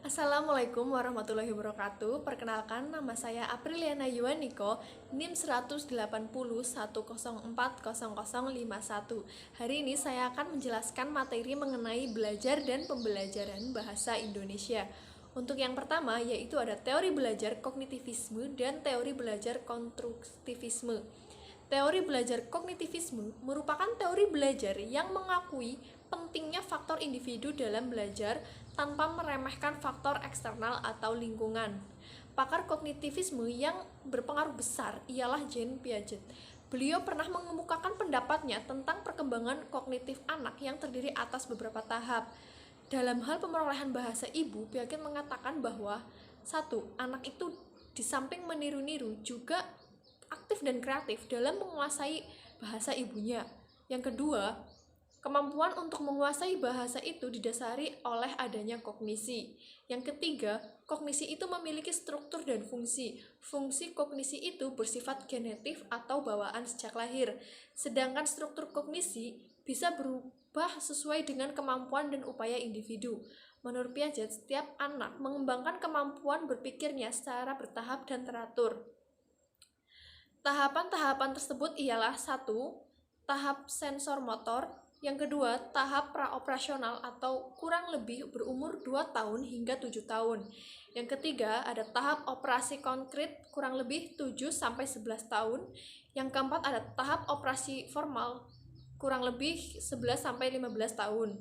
Assalamualaikum warahmatullahi wabarakatuh. Perkenalkan, nama saya Apriliana Yuwaniko, NIM 180.104051. Hari ini saya akan menjelaskan materi mengenai belajar dan pembelajaran bahasa Indonesia. Untuk yang pertama, yaitu ada teori belajar kognitivisme dan teori belajar konstruktivisme. Teori belajar kognitivisme merupakan teori belajar yang mengakui pentingnya faktor individu dalam belajar tanpa meremehkan faktor eksternal atau lingkungan. Pakar kognitivisme yang berpengaruh besar ialah Jean Piaget. Beliau pernah mengemukakan pendapatnya tentang perkembangan kognitif anak yang terdiri atas beberapa tahap. Dalam hal pemerolehan bahasa ibu, Piaget mengatakan bahwa anak itu di samping meniru-niru juga aktif dan kreatif dalam menguasai bahasa ibunya. Yang kedua, kemampuan untuk menguasai bahasa itu didasari oleh adanya kognisi. Yang ketiga, kognisi itu memiliki struktur dan fungsi. Fungsi kognisi itu bersifat genetif atau bawaan sejak lahir. Sedangkan struktur kognisi bisa berubah sesuai dengan kemampuan dan upaya individu. Menurut Piaget, setiap anak mengembangkan kemampuan berpikirnya secara bertahap dan teratur. Tahapan-tahapan tersebut ialah tahap sensor motor, yang kedua, tahap praoperasional atau kurang lebih berumur 2 tahun hingga 7 tahun. Yang ketiga, ada tahap operasi konkret kurang lebih 7-11 tahun. Yang keempat, ada tahap operasi formal kurang lebih 11-15 tahun.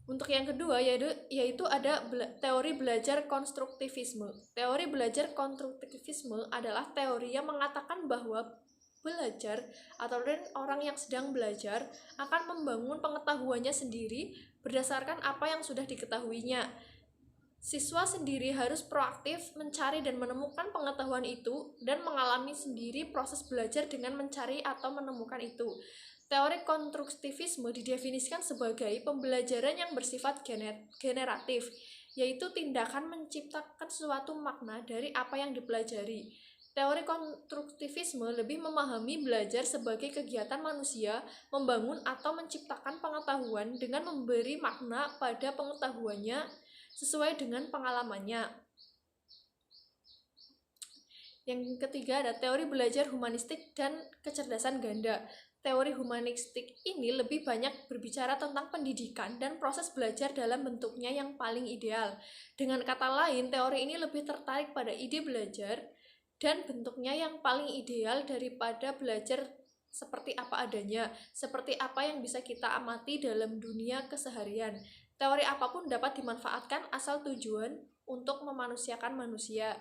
Untuk yang kedua yaitu ada teori belajar konstruktivisme. Teori belajar konstruktivisme adalah teori yang mengatakan bahwa belajar atau orang yang sedang belajar akan membangun pengetahuannya sendiri berdasarkan apa yang sudah diketahuinya. Siswa sendiri harus proaktif mencari dan menemukan pengetahuan itu dan mengalami sendiri proses belajar dengan mencari atau menemukan itu. Teori konstruktivisme didefinisikan sebagai pembelajaran yang bersifat generatif, yaitu tindakan menciptakan suatu makna dari apa yang dipelajari. Teori konstruktivisme lebih memahami belajar sebagai kegiatan manusia membangun atau menciptakan pengetahuan dengan memberi makna pada pengetahuannya sesuai dengan pengalamannya. Yang ketiga ada teori belajar humanistik dan kecerdasan ganda. Teori humanistik ini lebih banyak berbicara tentang pendidikan dan proses belajar dalam bentuknya yang paling ideal. Dengan kata lain, teori ini lebih tertarik pada ide belajar dan bentuknya yang paling ideal daripada belajar seperti apa adanya, seperti apa yang bisa kita amati dalam dunia keseharian. Teori apapun dapat dimanfaatkan asal tujuan untuk memanusiakan manusia.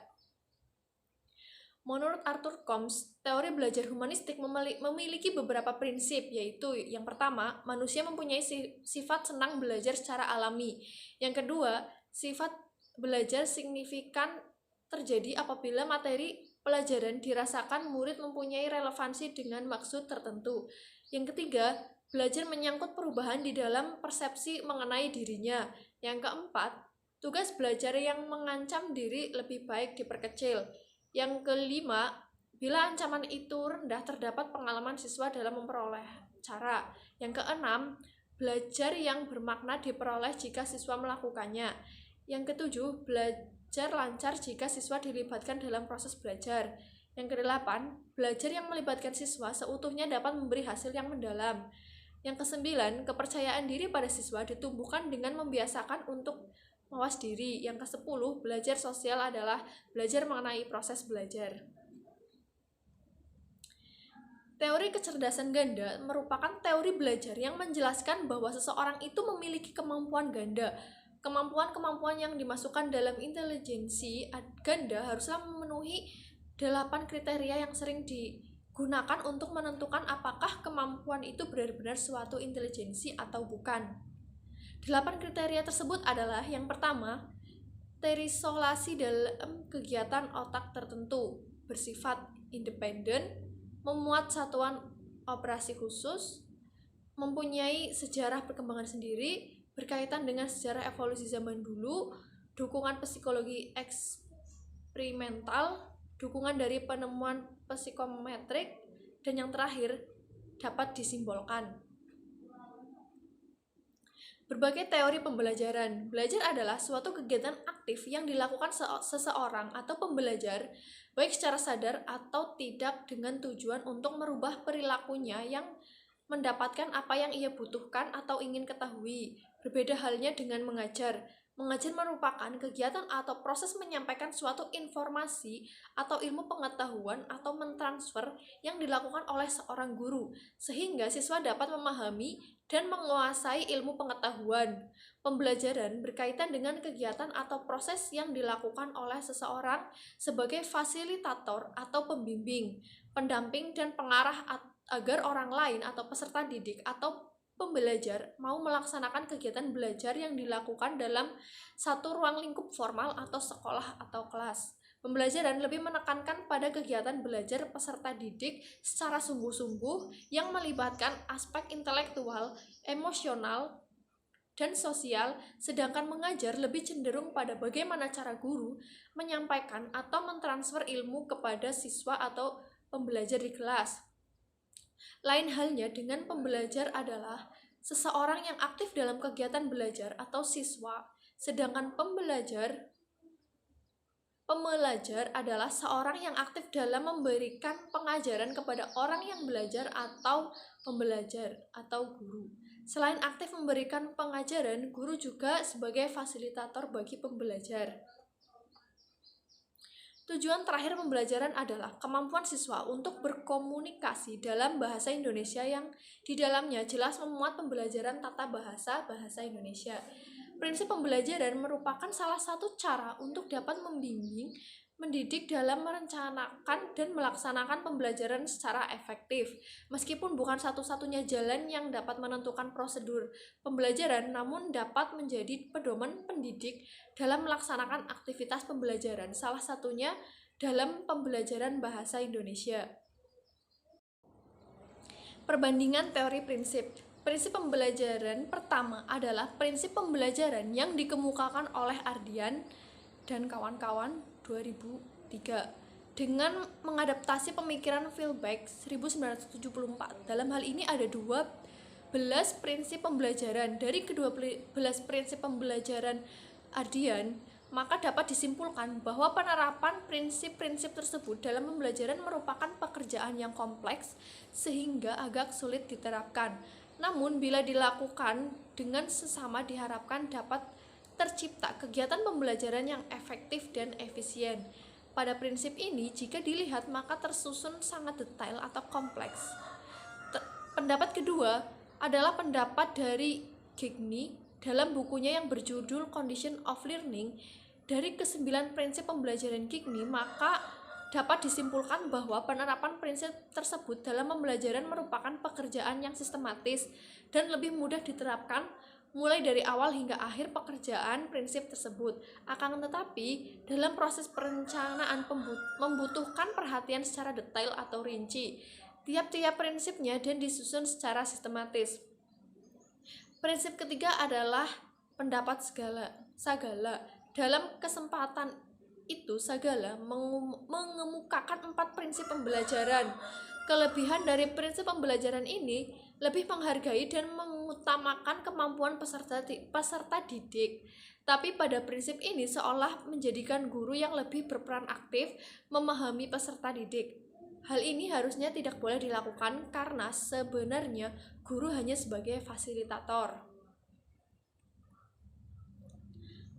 Menurut Arthur Combs, teori belajar humanistik memiliki beberapa prinsip, yaitu yang pertama, manusia mempunyai sifat senang belajar secara alami. Yang kedua, sifat belajar signifikan terjadi apabila materi pelajaran dirasakan murid mempunyai relevansi dengan maksud tertentu. Yang ketiga, belajar menyangkut perubahan di dalam persepsi mengenai dirinya. Yang keempat, tugas belajar yang mengancam diri lebih baik diperkecil. Yang kelima, bila ancaman itu rendah terdapat pengalaman siswa dalam memperoleh cara. Yang keenam, belajar yang bermakna diperoleh jika siswa melakukannya. Yang ketujuh, belajar lancar jika siswa dilibatkan dalam proses belajar. Yang kedelapan, belajar yang melibatkan siswa seutuhnya dapat memberi hasil yang mendalam. Yang kesembilan, kepercayaan diri pada siswa ditumbuhkan dengan membiasakan untuk mawas diri. Yang ke-10, belajar sosial adalah belajar mengenai proses belajar. Teori kecerdasan ganda merupakan teori belajar yang menjelaskan bahwa seseorang itu memiliki kemampuan ganda. Kemampuan-kemampuan yang dimasukkan dalam intelijensi ganda haruslah memenuhi 8 kriteria yang sering digunakan untuk menentukan apakah kemampuan itu benar-benar suatu intelijensi atau bukan. 8 kriteria tersebut adalah yang pertama, terisolasi dalam kegiatan otak tertentu, bersifat independen, memuat satuan operasi khusus, mempunyai sejarah perkembangan sendiri, berkaitan dengan sejarah evolusi zaman dulu, dukungan psikologi eksperimental, dukungan dari penemuan psikometrik, dan yang terakhir, dapat disimbolkan. Berbagai teori pembelajaran. Belajar adalah suatu kegiatan aktif yang dilakukan seseorang atau pembelajar, baik secara sadar atau tidak dengan tujuan untuk merubah perilakunya yang mendapatkan apa yang ia butuhkan atau ingin ketahui. Berbeda halnya dengan mengajar. Mengajar merupakan kegiatan atau proses menyampaikan suatu informasi atau ilmu pengetahuan atau mentransfer yang dilakukan oleh seorang guru, sehingga siswa dapat memahami dan menguasai ilmu pengetahuan. Pembelajaran berkaitan dengan kegiatan atau proses yang dilakukan oleh seseorang sebagai fasilitator atau pembimbing, pendamping, dan pengarah agar orang lain atau peserta didik atau pembelajar mau melaksanakan kegiatan belajar yang dilakukan dalam satu ruang lingkup formal atau sekolah atau kelas. Pembelajaran lebih menekankan pada kegiatan belajar peserta didik secara sungguh-sungguh yang melibatkan aspek intelektual, emosional, dan sosial, sedangkan mengajar lebih cenderung pada bagaimana cara guru menyampaikan atau mentransfer ilmu kepada siswa atau pembelajar di kelas. Lain halnya dengan pembelajar adalah seseorang yang aktif dalam kegiatan belajar atau siswa, sedangkan pembelajar adalah seorang yang aktif dalam memberikan pengajaran kepada orang yang belajar atau pembelajar atau guru. Selain aktif memberikan pengajaran, guru juga sebagai fasilitator bagi pembelajar. Tujuan terakhir pembelajaran adalah kemampuan siswa untuk berkomunikasi dalam bahasa Indonesia yang di dalamnya jelas memuat pembelajaran tata bahasa Indonesia. Prinsip pembelajaran merupakan salah satu cara untuk dapat membimbing, mendidik dalam merencanakan dan melaksanakan pembelajaran secara efektif. Meskipun bukan satu-satunya jalan yang dapat menentukan prosedur pembelajaran, namun dapat menjadi pedoman pendidik dalam melaksanakan aktivitas pembelajaran, salah satunya dalam pembelajaran bahasa Indonesia. Perbandingan teori prinsip. Prinsip pembelajaran pertama adalah prinsip pembelajaran yang dikemukakan oleh Ardian dan kawan-kawan 2003 dengan mengadaptasi pemikiran Philbeck 1974. Dalam hal ini ada 12 prinsip pembelajaran. Dari kedua belas prinsip pembelajaran Ardian, maka dapat disimpulkan bahwa penerapan prinsip-prinsip tersebut dalam pembelajaran merupakan pekerjaan yang kompleks sehingga agak sulit diterapkan. Namun bila dilakukan dengan sesama diharapkan dapat tercipta kegiatan pembelajaran yang efektif dan efisien. Pada prinsip ini, jika dilihat maka tersusun sangat detail atau kompleks. Pendapat kedua adalah pendapat dari Gigny dalam bukunya yang berjudul Condition of Learning. Dari ke-9 prinsip pembelajaran Gigny, maka dapat disimpulkan bahwa penerapan prinsip tersebut dalam pembelajaran merupakan pekerjaan yang sistematis dan lebih mudah diterapkan mulai dari awal hingga akhir pekerjaan prinsip tersebut. Akan tetapi, dalam proses perencanaan membutuhkan perhatian secara detail atau rinci tiap-tiap prinsipnya dan disusun secara sistematis. Prinsip ketiga adalah pendapat Sagala. Dalam kesempatan itu, Sagala mengemukakan 4 prinsip pembelajaran. Kelebihan dari prinsip pembelajaran ini lebih menghargai dan mengutamakan kemampuan peserta didik. Tapi pada prinsip ini seolah menjadikan guru yang lebih berperan aktif memahami peserta didik. Hal ini harusnya tidak boleh dilakukan karena sebenarnya guru hanya sebagai fasilitator.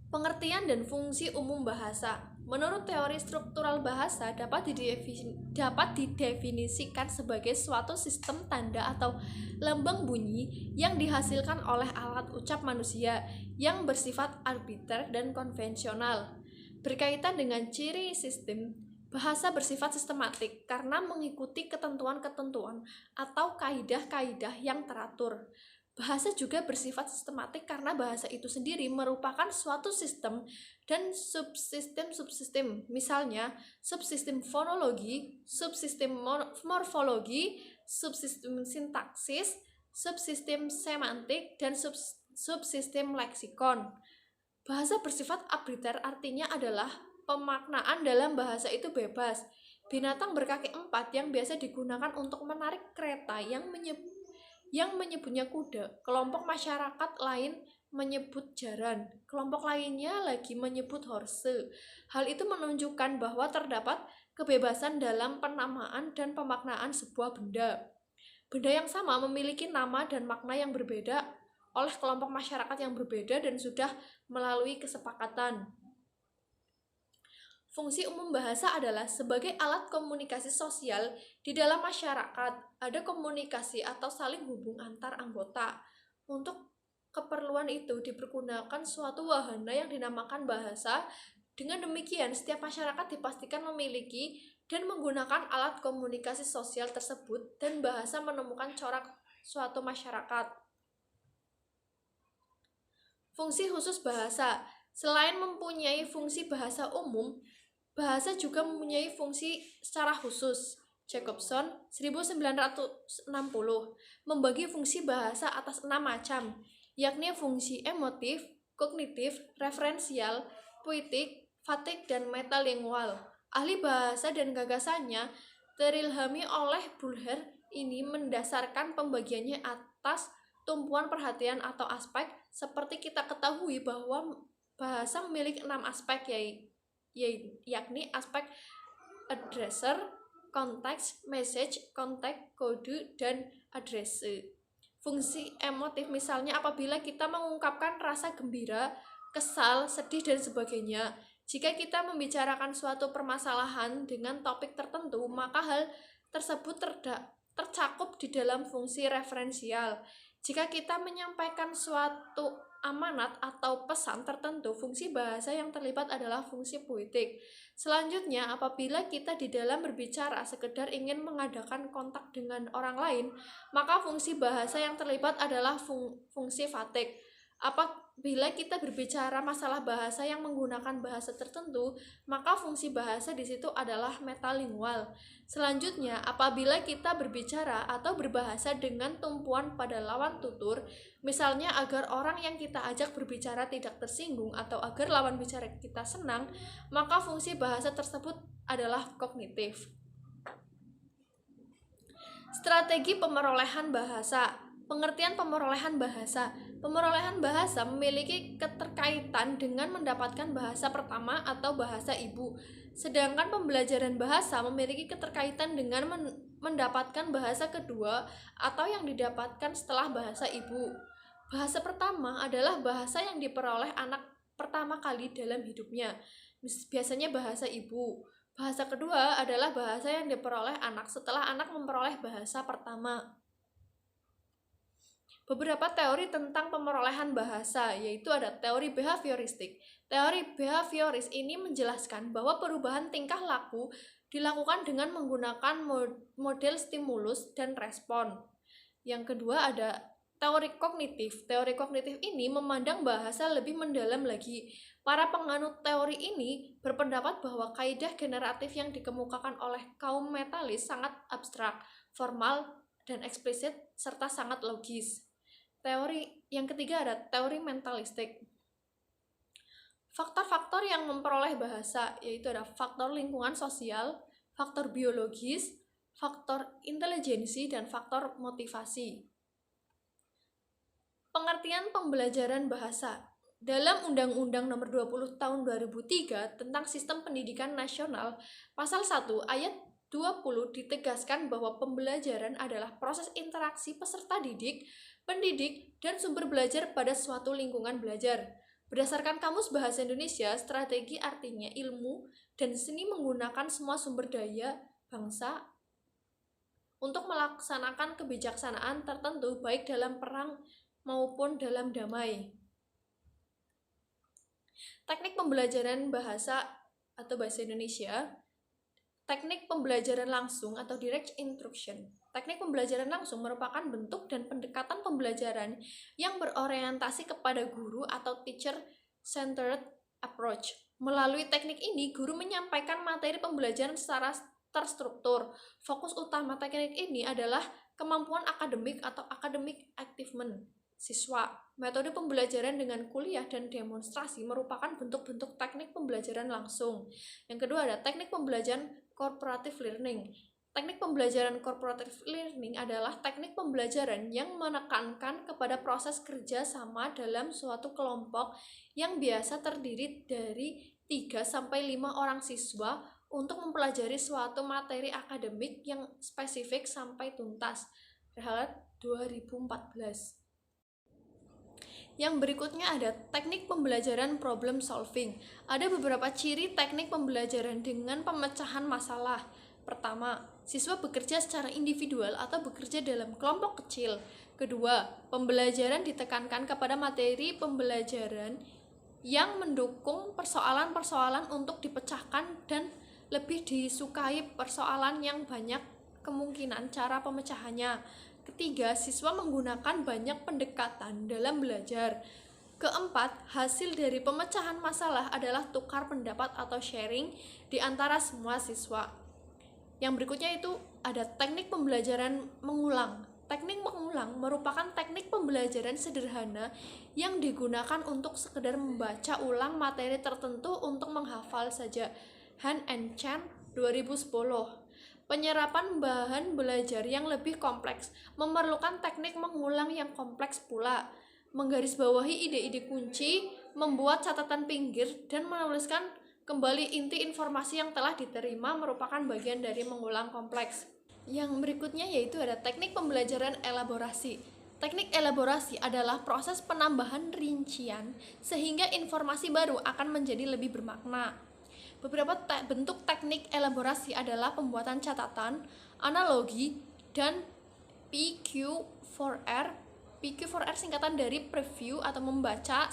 Pengertian dan fungsi umum bahasa. Menurut teori struktural bahasa dapat didefinisikan sebagai suatu sistem tanda atau lambang bunyi yang dihasilkan oleh alat ucap manusia yang bersifat arbiter dan konvensional. Berkaitan dengan ciri sistem, bahasa bersifat sistematik karena mengikuti ketentuan-ketentuan atau kaidah-kaidah yang teratur. Bahasa juga bersifat sistematik karena bahasa itu sendiri merupakan suatu sistem dan subsistem-subsistem. Misalnya, subsistem fonologi, subsistem morfologi, subsistem sintaksis, subsistem semantik, dan subsistem leksikon. Bahasa bersifat arbiter artinya adalah pemaknaan dalam bahasa itu bebas. Binatang berkaki 4 yang biasa digunakan untuk menarik kereta yang yang menyebutnya kuda, kelompok masyarakat lain menyebut jaran, kelompok lainnya lagi menyebut horse. Hal itu menunjukkan bahwa terdapat kebebasan dalam penamaan dan pemaknaan sebuah benda. Benda yang sama memiliki nama dan makna yang berbeda oleh kelompok masyarakat yang berbeda dan sudah melalui kesepakatan. Fungsi umum bahasa adalah sebagai alat komunikasi sosial di dalam masyarakat. Ada komunikasi atau saling hubung antar anggota. Untuk keperluan itu dipergunakan suatu wahana yang dinamakan bahasa. Dengan demikian, setiap masyarakat dipastikan memiliki dan menggunakan alat komunikasi sosial tersebut, dan bahasa menemukan corak suatu masyarakat. Fungsi khusus bahasa. Selain mempunyai fungsi bahasa umum, bahasa juga mempunyai fungsi secara khusus. Jacobson 1960 membagi fungsi bahasa atas 6 macam, yakni fungsi emotif, kognitif, referensial, poetik, fatik, dan metalingual. Ahli bahasa dan gagasannya terilhami oleh Bulher ini mendasarkan pembagiannya atas tumpuan perhatian atau aspek. Seperti kita ketahui bahwa bahasa memiliki 6 aspek, yakni aspek addresser, konteks, message, kontek, kode, dan adrese. Fungsi emotif misalnya apabila kita mengungkapkan rasa gembira, kesal, sedih, dan sebagainya. Jika kita membicarakan suatu permasalahan dengan topik tertentu, maka hal tersebut tercakup di dalam fungsi referensial. Jika kita menyampaikan suatu amanat atau pesan tertentu, fungsi bahasa yang terlibat adalah fungsi poetik. Selanjutnya, apabila kita di dalam berbicara sekedar ingin mengadakan kontak dengan orang lain, maka fungsi bahasa yang terlibat adalah fungsi fatik. Apabila kita berbicara masalah bahasa yang menggunakan bahasa tertentu, maka fungsi bahasa di situ adalah metalingual. Selanjutnya, apabila kita berbicara atau berbahasa dengan tumpuan pada lawan tutur, misalnya agar orang yang kita ajak berbicara tidak tersinggung atau agar lawan bicara kita senang, maka fungsi bahasa tersebut adalah kognitif. Strategi pemerolehan bahasa. Pengertian pemerolehan bahasa. Pemerolehan bahasa memiliki keterkaitan dengan mendapatkan bahasa pertama atau bahasa ibu. Sedangkan pembelajaran bahasa memiliki keterkaitan dengan mendapatkan bahasa kedua atau yang didapatkan setelah bahasa ibu. Bahasa pertama adalah bahasa yang diperoleh anak pertama kali dalam hidupnya, biasanya bahasa ibu. Bahasa kedua adalah bahasa yang diperoleh anak setelah anak memperoleh bahasa pertama. Beberapa teori tentang pemerolehan bahasa, yaitu ada teori behavioristik. Teori behavioris ini menjelaskan bahwa perubahan tingkah laku dilakukan dengan menggunakan model stimulus dan respon. Yang kedua ada teori kognitif. Teori kognitif ini memandang bahasa lebih mendalam lagi. Para penganut teori ini berpendapat bahwa kaidah generatif yang dikemukakan oleh kaum metalis sangat abstrak, formal, dan eksplisit, serta sangat logis. Teori yang ketiga ada teori mentalistik. Faktor-faktor yang memperoleh bahasa yaitu ada faktor lingkungan sosial, faktor biologis, faktor intelijensi, dan faktor motivasi. Pengertian pembelajaran bahasa. Dalam Undang-Undang Nomor 20 Tahun 2003 tentang Sistem Pendidikan Nasional, Pasal 1 Ayat 20 ditegaskan bahwa pembelajaran adalah proses interaksi peserta didik, pendidik, dan sumber belajar pada suatu lingkungan belajar. Berdasarkan Kamus Bahasa Indonesia, strategi artinya ilmu dan seni menggunakan semua sumber daya bangsa untuk melaksanakan kebijaksanaan tertentu baik dalam perang maupun dalam damai. Teknik pembelajaran bahasa atau bahasa Indonesia. Teknik pembelajaran langsung atau direct instruction. Teknik pembelajaran langsung merupakan bentuk dan pendekatan pembelajaran yang berorientasi kepada guru atau teacher-centered approach. Melalui teknik ini, guru menyampaikan materi pembelajaran secara terstruktur. Fokus utama teknik ini adalah kemampuan akademik atau academic achievement siswa. Metode pembelajaran dengan kuliah dan demonstrasi merupakan bentuk-bentuk teknik pembelajaran langsung. Yang kedua ada teknik pembelajaran cooperative learning. Teknik pembelajaran cooperative learning adalah teknik pembelajaran yang menekankan kepada proses kerja sama dalam suatu kelompok yang biasa terdiri dari 3-5 orang siswa untuk mempelajari suatu materi akademik yang spesifik sampai tuntas. Rehalat 2014. Yang berikutnya ada teknik pembelajaran problem solving. Ada beberapa ciri teknik pembelajaran dengan pemecahan masalah. Pertama, siswa bekerja secara individual atau bekerja dalam kelompok kecil. Kedua, pembelajaran ditekankan kepada materi pembelajaran yang mendukung persoalan-persoalan untuk dipecahkan dan lebih disukai persoalan yang banyak kemungkinan cara pemecahannya. Ketiga, siswa menggunakan banyak pendekatan dalam belajar. Keempat, hasil dari pemecahan masalah adalah tukar pendapat atau sharing di antara semua siswa. Yang berikutnya itu ada teknik pembelajaran mengulang. Teknik mengulang merupakan teknik pembelajaran sederhana yang digunakan untuk sekedar membaca ulang materi tertentu untuk menghafal saja. Han and Chan 2010. Penyerapan bahan belajar yang lebih kompleks memerlukan teknik mengulang yang kompleks pula. Menggarisbawahi ide-ide kunci, membuat catatan pinggir, dan menuliskan kembali inti informasi yang telah diterima merupakan bagian dari mengulang kompleks. Yang berikutnya yaitu ada teknik pembelajaran elaborasi. Teknik elaborasi adalah proses penambahan rincian sehingga informasi baru akan menjadi lebih bermakna. Beberapa bentuk teknik elaborasi adalah pembuatan catatan, analogi, dan PQ4R. PQ4R singkatan dari preview atau membaca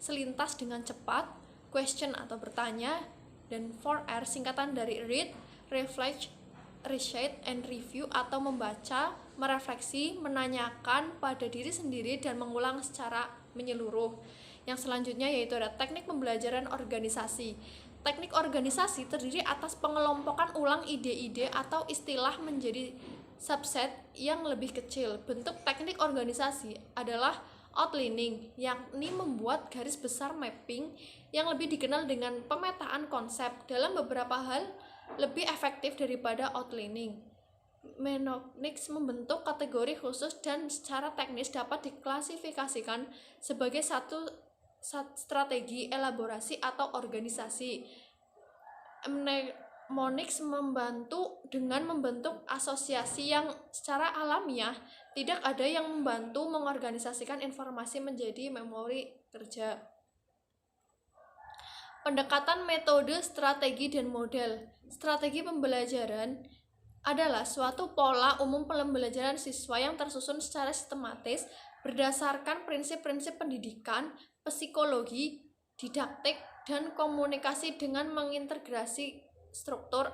selintas dengan cepat, question atau bertanya, dan 4R singkatan dari read, reflect, reshape, and review atau membaca, merefleksi, menanyakan pada diri sendiri dan mengulang secara menyeluruh. Yang selanjutnya yaitu ada teknik pembelajaran organisasi. Teknik organisasi terdiri atas pengelompokan ulang ide-ide atau istilah menjadi subset yang lebih kecil. Bentuk teknik organisasi adalah outlining, yakni membuat garis besar mapping yang lebih dikenal dengan pemetaan konsep. Dalam beberapa hal lebih efektif daripada outlining. Mnemonics membentuk kategori khusus dan secara teknis dapat diklasifikasikan sebagai satu strategi elaborasi atau organisasi. Mnemonics membantu dengan membentuk asosiasi yang secara alamiah. Tidak ada yang membantu mengorganisasikan informasi menjadi memori kerja. Pendekatan metode, strategi, dan model. Strategi pembelajaran adalah suatu pola umum pembelajaran siswa yang tersusun secara sistematis berdasarkan prinsip-prinsip pendidikan, psikologi, didaktik, dan komunikasi dengan mengintegrasi struktur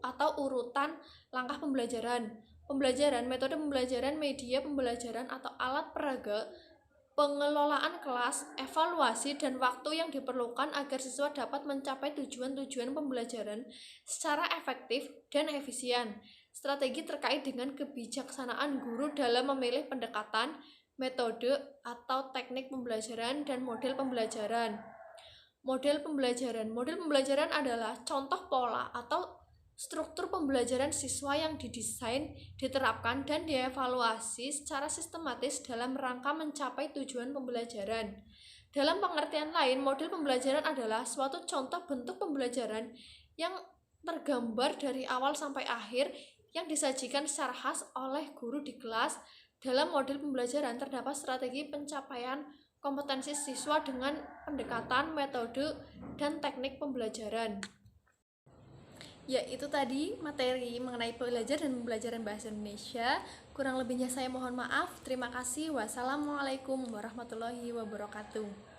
atau urutan langkah pembelajaran. Metode pembelajaran, media pembelajaran atau alat peraga, pengelolaan kelas, evaluasi, dan waktu yang diperlukan agar siswa dapat mencapai tujuan-tujuan pembelajaran secara efektif dan efisien. Strategi terkait dengan kebijaksanaan guru dalam memilih pendekatan, metode, atau teknik pembelajaran, dan model pembelajaran. Model pembelajaran adalah contoh pola atau struktur pembelajaran siswa yang didesain, diterapkan, dan dievaluasi secara sistematis dalam rangka mencapai tujuan pembelajaran. Dalam pengertian lain, model pembelajaran adalah suatu contoh bentuk pembelajaran yang tergambar dari awal sampai akhir yang disajikan secara khas oleh guru di kelas. Dalam model pembelajaran terdapat strategi pencapaian kompetensi siswa dengan pendekatan, metode, dan teknik pembelajaran. Ya, itu tadi materi mengenai belajar dan pembelajaran bahasa Indonesia. Kurang lebihnya saya mohon maaf. Terima kasih. Wassalamualaikum warahmatullahi wabarakatuh.